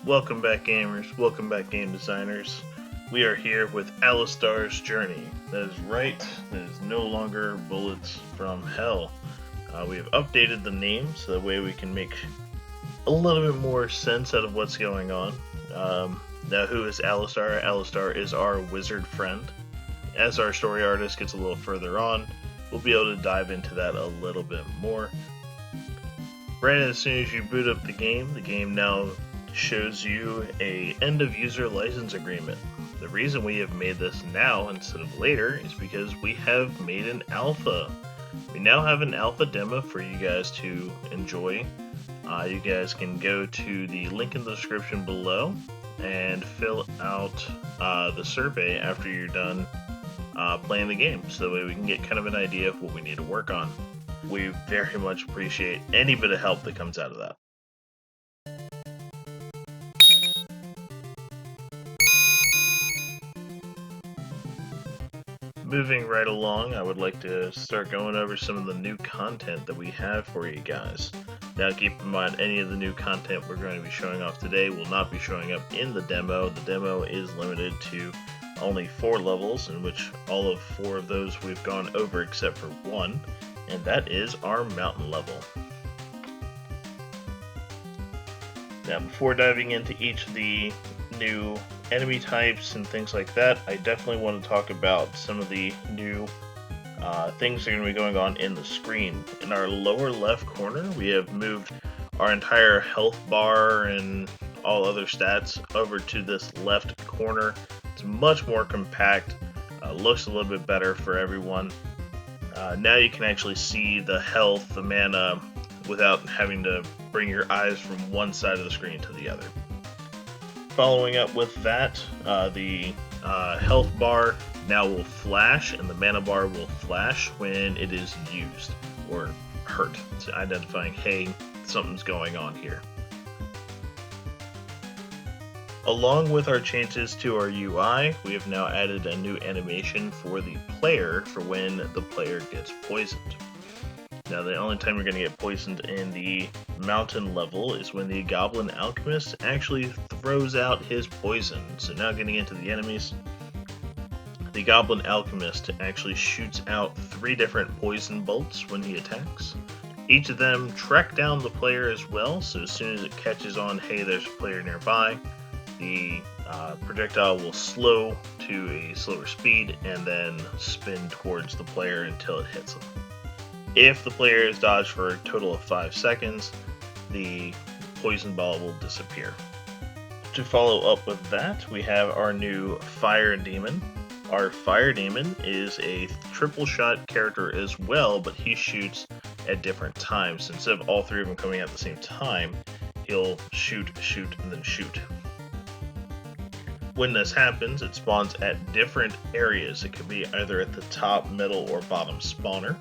Welcome back, gamers. Welcome back, game designers. We are here with Alistair's Journey. That is right, that is no longer Bullets from Hell. We have updated the name so that way we can make a little bit more sense out of what's going on. Now, who is Alistair? Alistair is our wizard friend. As our story artist gets a little further on, we'll be able to dive into that a little bit more. Right as soon as you boot up the game now shows you a end of user license agreement. The reason we have made this now instead of later is because we have made an alpha. We now have an alpha demo for you guys to enjoy. You guys can go to the link in the description below and fill out the survey after you're done playing the game, so that way we can get kind of an idea of what we need to work on. We very much appreciate any bit of help that comes out of that. Moving right along, I would like to start going over some of the new content that we have for you guys. Now keep in mind, any of the new content we're going to be showing off today will not be showing up in the demo. The demo is limited to only 4 levels, in which all of 4 of those we've gone over except for one, and that is our mountain level. Now before diving into each of the new enemy types and things like that, I definitely want to talk about some of the new things that are going to be going on in the screen. In our lower left corner, we have moved our entire health bar and all other stats over to this left corner. It's much more compact, looks a little bit better for everyone. Now you can actually see the health, the mana, without having to bring your eyes from one side of the screen to the other. Following up with that, the health bar now will flash and the mana bar will flash when it is used or hurt. It's identifying, hey, something's going on here. Along with our changes to our UI, we have now added a new animation for the player for when the player gets poisoned. Now, the only time you're going to get poisoned in the mountain level is when the Goblin Alchemist actually throws out his poison. So now getting into the enemies, the Goblin Alchemist actually shoots out 3 different poison bolts when he attacks. Each of them track down the player as well, so as soon as it catches on, hey, there's a player nearby, the projectile will slow to a slower speed and then spin towards the player until it hits them. If the player is dodged for a total of 5 seconds, the poison ball will disappear. To follow up with that, we have our new Fire Demon. Our Fire Demon is a triple shot character as well, but he shoots at different times. Instead of all 3 of them coming out at the same time, he'll shoot, and then shoot. When this happens, it spawns at different areas. It could be either at the top, middle, or bottom spawner.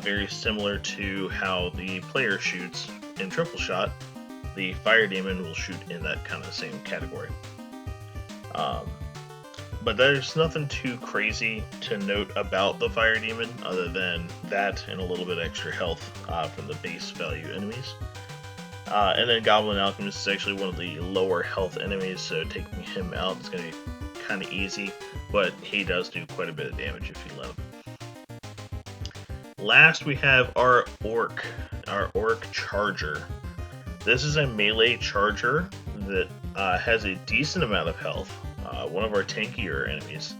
Very similar to how the player shoots in triple shot, the Fire Demon will shoot in that kind of same category. But there's nothing too crazy to note about the Fire Demon other than that and a little bit extra health from the base value enemies. And then Goblin Alchemist is actually one of the lower health enemies, so taking him out is going to be kind of easy, but he does do quite a bit of damage if you let him. Last, we have our Orc Charger. This is a melee charger that has a decent amount of health, one of our tankier enemies,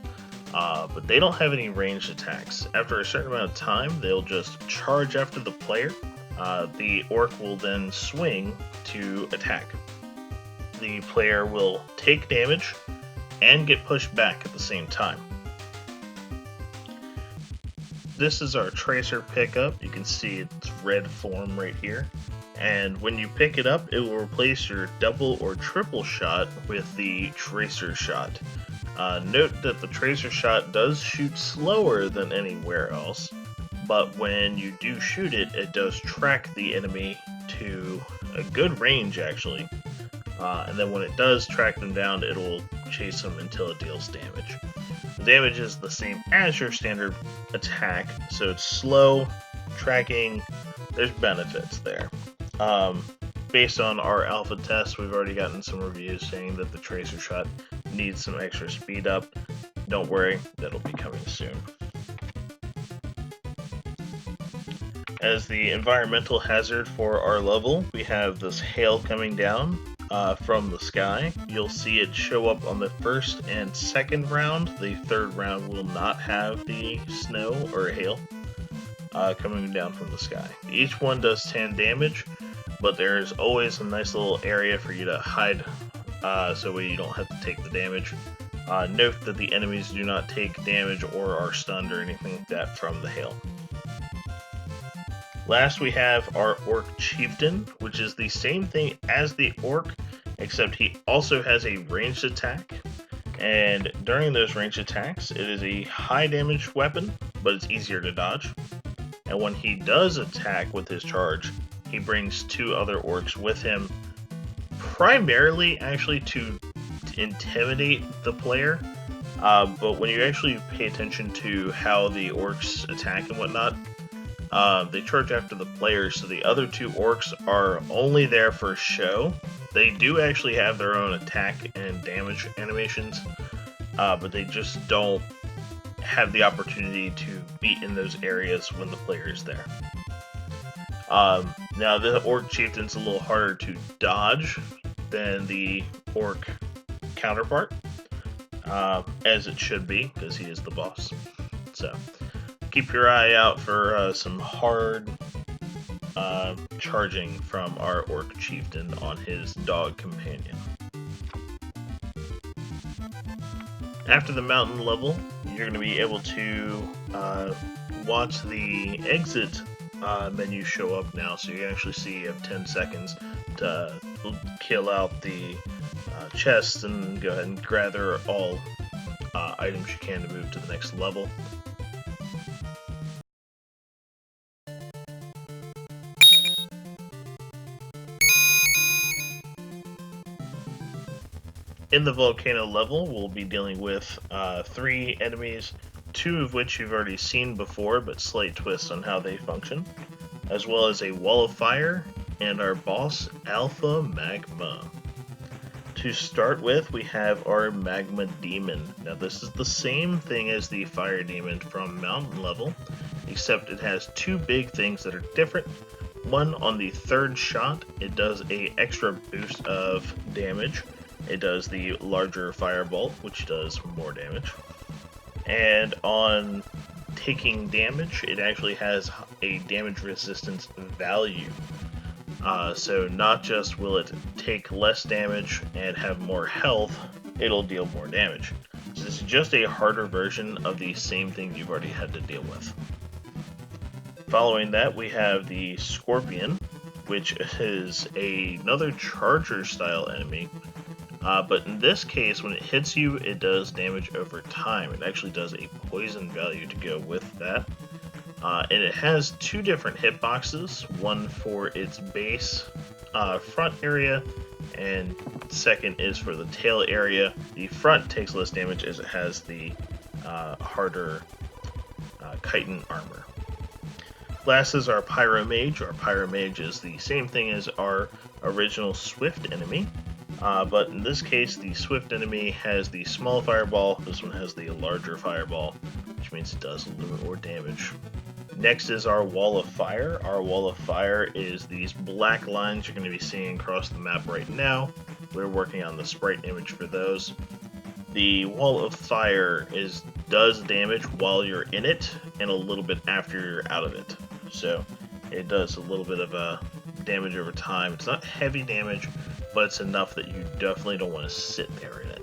but they don't have any ranged attacks. After a certain amount of time, they'll just charge after the player. The Orc will then swing to attack. The player will take damage and get pushed back at the same time. This is our tracer pickup. You can see its red form right here. And when you pick it up, it will replace your double or triple shot with the tracer shot. Note that the tracer shot does shoot slower than anywhere else, but when you do shoot it, it does track the enemy to a good range actually. And then when it does track them down, it will chase them until it deals damage. The damage is the same as your standard attack, so it's slow, tracking, there's benefits there. based on our alpha test, we've already gotten some reviews saying that the tracer shot needs some extra speed up. Don't worry, that'll be coming soon. As the environmental hazard for our level, we have this hail coming down from the sky. You'll see it show up on the first and second round. The third round will not have the snow or hail coming down from the sky. Each one does 10 damage, but there's always a nice little area for you to hide so you don't have to take the damage. Note that the enemies do not take damage or are stunned or anything like that from the hail. Last we have our Orc Chieftain, which is the same thing as the Orc, except he also has a ranged attack. And during those ranged attacks, it is a high damage weapon, but it's easier to dodge. And when he does attack with his charge, he brings 2 other orcs with him, primarily actually to intimidate the player. But when you actually pay attention to how the orcs attack and whatnot, they charge after the player, so the other 2 orcs are only there for show. They do actually have their own attack and damage animations, but they just don't have the opportunity to be in those areas when the player is there. Now the Orc Chieftain's a little harder to dodge than the Orc counterpart, as it should be, because he is the boss. So keep your eye out for some hard charging from our Orc Chieftain on his dog companion. After the mountain level, you're going to be able to watch the exit menu show up now, so you actually see you have 10 seconds to kill out the chests and go ahead and gather all items you can to move to the next level. In the Volcano level, we'll be dealing with 3 enemies, 2 of which you've already seen before, but slight twists on how they function, as well as a wall of fire, and our boss, Alpha Magma. To start with, we have our Magma Demon. Now this is the same thing as the Fire Demon from Mountain level, except it has 2 big things that are different. One, on the 3rd shot, it does a extra boost of damage. It does the larger Firebolt, which does more damage. And on taking damage, it actually has a damage resistance value. So not just will it take less damage and have more health, it'll deal more damage. So this is just a harder version of the same thing you've already had to deal with. Following that, we have the Scorpion, which is another charger style enemy. But in this case, when it hits you, it does damage over time. It actually does a poison value to go with that. And it has 2 different hitboxes, one for its base front area, and second is for the tail area. The front takes less damage as it has the harder chitin armor. Last is our Pyromage. Our Pyromage is the same thing as our original Swift enemy. But in this case, the Swift enemy has the small fireball, this one has the larger fireball, which means it does a little bit more damage. Next is our Wall of Fire. Our Wall of Fire is these black lines you're going to be seeing across the map right now. We're working on the sprite image for those. The Wall of Fire does damage while you're in it, and a little bit after you're out of it. So it does a little bit of damage over time. It's not heavy damage, but it's enough that you definitely don't want to sit there in it.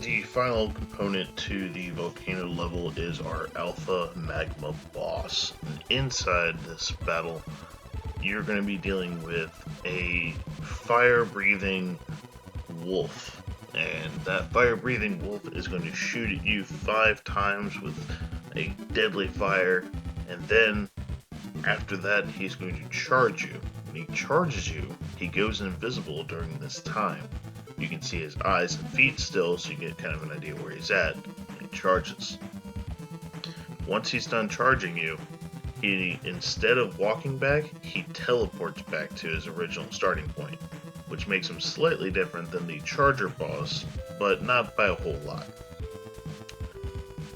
The final component to the Volcano level is our Alpha Magma boss. And inside this battle, you're going to be dealing with a fire-breathing wolf. And that fire-breathing wolf is going to shoot at you 5 times with a deadly fire, and then after that he's going to charge you. When he charges you, he goes invisible during this time. You can see his eyes and feet still, so you get kind of an idea where he's at. He charges. Once he's done charging you, he, instead of walking back, he teleports back to his original starting point, which makes him slightly different than the Charger boss, but not by a whole lot.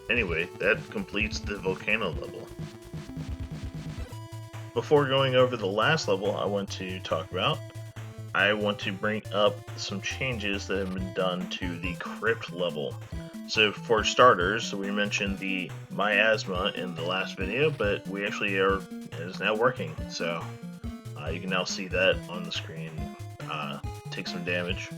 Anyway, that completes the Volcano level. Before going over the last level I want to talk about, I want to bring up some changes that have been done to the Crypt level. So for starters, we mentioned the miasma in the last video, but we actually it is now working. So you can now see that on the screen take some damage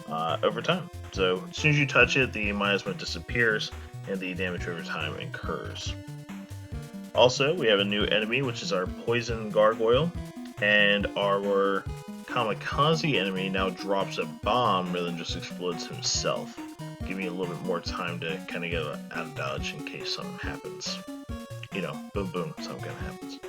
over time. So as soon as you touch it, the miasma disappears and the damage over time incurs. Also, we have a new enemy, which is our poison gargoyle, and our kamikaze enemy now drops a bomb rather than just explodes himself, giving you a little bit more time to kind of get out of dodge in case something happens. You know, boom boom, something kind of happens.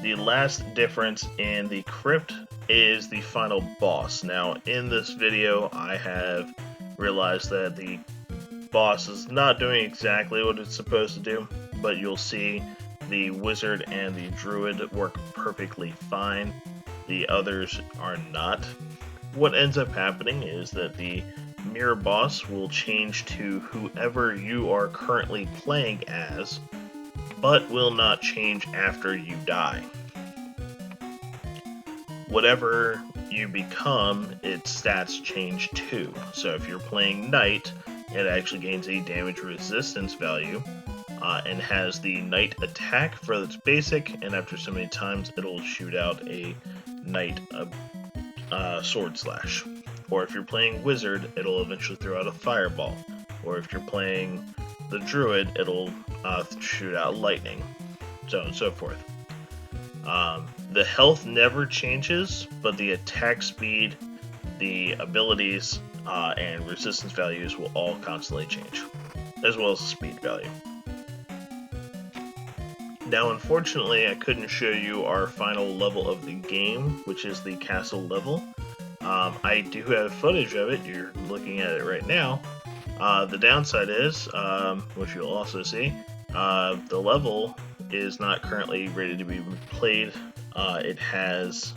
The last difference in the Crypt is the final boss. Now, in this video, I have realized that the boss is not doing exactly what it's supposed to do, but you'll see the wizard and the druid work perfectly fine. The others are not. What ends up happening is that the mirror boss will change to whoever you are currently playing as, but will not change after you die. Whatever you become, its stats change too. So if you're playing knight, it actually gains a damage resistance value and has the knight attack for its basic, and after so many times it'll shoot out a knight sword slash. Or if you're playing wizard, it'll eventually throw out a fireball. Or if you're playing the druid, it'll shoot out lightning, so on and so forth. The health never changes, but the attack speed, the abilities, and resistance values will all constantly change, as well as the speed value. Now, unfortunately, I couldn't show you our final level of the game, which is the castle level. I do have footage of it. You're looking at it right now. The downside is, which you'll also see, the level is not currently ready to be played. It has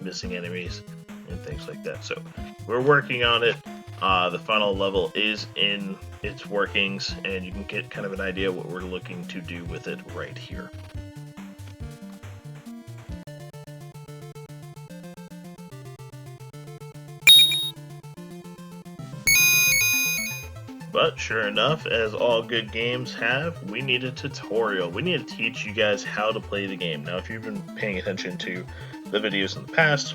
missing enemies and things like that. So we're working on it. The final level is in its workings, and you can get kind of an idea what we're looking to do with it right here. But sure enough, as all good games have, we need a tutorial. We need to teach you guys how to play the game. Now, if you've been paying attention to the videos in the past,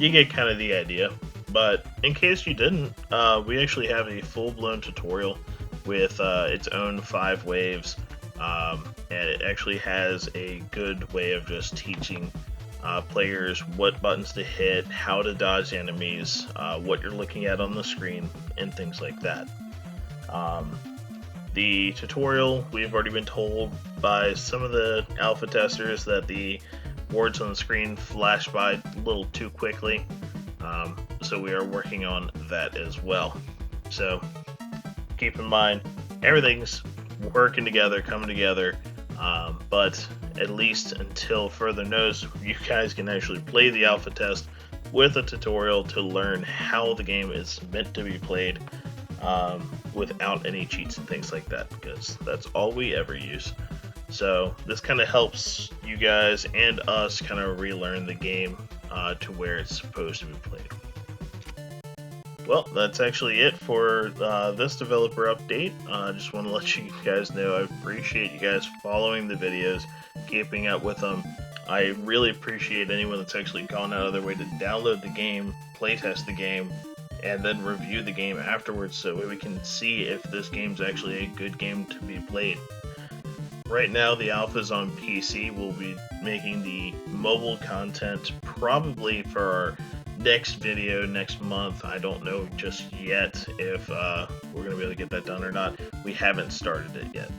you get kind of the idea. But in case you didn't, we actually have a full-blown tutorial with its own 5 waves, and it actually has a good way of just teaching players what buttons to hit, how to dodge enemies, what you're looking at on the screen, and things like that. The tutorial, we've already been told by some of the alpha testers that the words on the screen flash by a little too quickly, so we are working on that as well. So keep in mind, everything's working together, coming together, but at least until further notice, you guys can actually play the alpha test with a tutorial to learn how the game is meant to be played without any cheats and things like that, because that's all we ever use. So this kind of helps you guys and us kind of relearn the game to where it's supposed to be played. Well, that's actually it for this developer update. I just want to let you guys know I appreciate you guys following the videos, keeping up with them. I really appreciate anyone that's actually gone out of their way to download the game, playtest the game, and then review the game afterwards so we can see if this game's actually a good game to be played. Right now, the alpha's on PC. We'll be making the mobile content probably for our next video next month. I don't know just yet if we're going to be able to get that done or not. We haven't started it yet.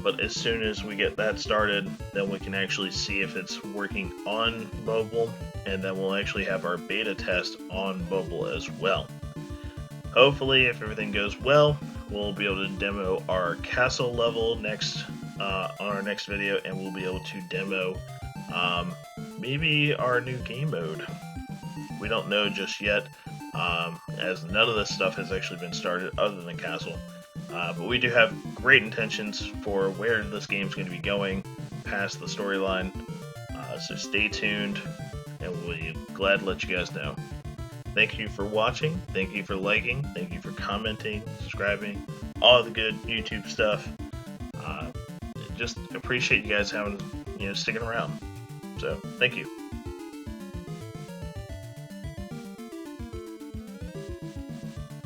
But as soon as we get that started, then we can actually see if it's working on mobile, and then we'll actually have our beta test on mobile as well. Hopefully, if everything goes well, we'll be able to demo our castle level next on our next video, and we'll be able to demo maybe our new game mode. We don't know just yet, as none of this stuff has actually been started other than castle. But we do have great intentions for where this game's going to be going past the storyline. So stay tuned, and we'll be glad to let you guys know. Thank you for watching, thank you for liking, thank you for commenting, subscribing, all the good YouTube stuff. Just appreciate you guys having, sticking around. So, thank you.